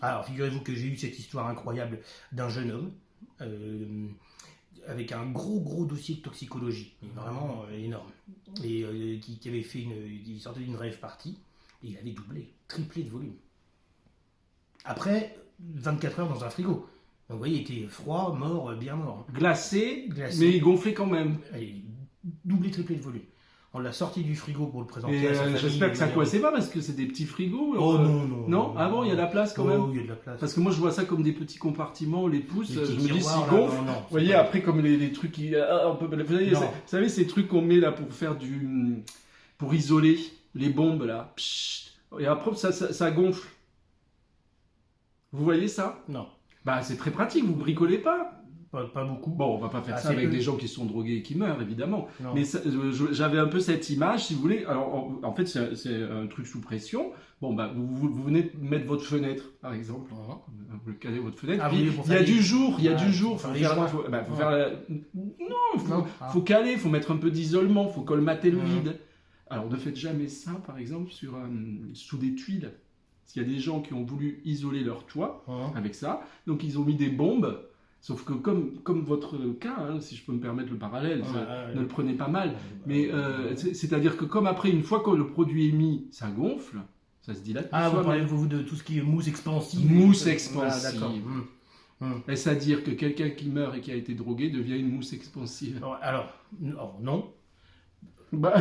Alors, figurez-vous que j'ai eu cette histoire incroyable d'un jeune homme avec un gros dossier de toxicologie, mais vraiment énorme, et qui avait fait il sortait d'une rave party, et il avait doublé, triplé de volume. Après 24 heures dans un frigo. Donc vous voyez, il était froid, mort, bien mort. Glacé, Glacé. mais il gonflait quand même. Allez, doublé, triplé de volume. On l'a sorti du frigo pour le présenter Et à sa famille. j'espère que ça coincait pas parce que c'est des petits frigos. Oh non. Non. Ah bon, il y a de la place quand même. Oh, il y a de la place. Parce que moi je vois ça comme des petits compartiments, on les pousse, Des je petits me dis tiroirs, s'ils là, gonflent. non, Vous voyez, pas- après comme les trucs qui. Vous savez, ces trucs qu'on met là pour faire du. Pour isoler les bombes là. Psst. Et après ça gonfle. Vous voyez ça? Non, Bah c'est très pratique, vous bricolez pas. pas beaucoup. Bon, on va pas faire Ah, ça c'est avec peu. des gens qui sont drogués et qui meurent, évidemment. Non. Mais j'avais un peu cette image, si vous voulez. Alors, en fait, c'est un truc sous pression. Bon, bah, vous venez de mettre votre fenêtre, par exemple. Vous calez votre fenêtre. Ah, Puis, oui, pour il y a faire du les- jour, il y a Ah, du jour. pour Faut faire les faire, joints. faut Ouais. faire non, Non. faut caler, faut mettre un peu d'isolement, faut colmater le Mhm. vide. Alors, ne faites jamais ça, par exemple, sous des tuiles. Parce qu'il y a des gens qui ont voulu isoler leur toit avec ça. Donc, ils ont mis des bombes. Sauf que comme votre cas, hein, si je peux me permettre le parallèle, ne le prenez pas mal. Mais c'est-à-dire que comme après, une fois que le produit est mis, ça gonfle, ça se dilate. Ah, vous parlez vous de tout ce qui est mousse expansive. Mousse Ah, expansive. d'accord. Est-ce à dire que quelqu'un qui meurt et qui a été drogué devient une mousse expansive? Alors, non. Bah,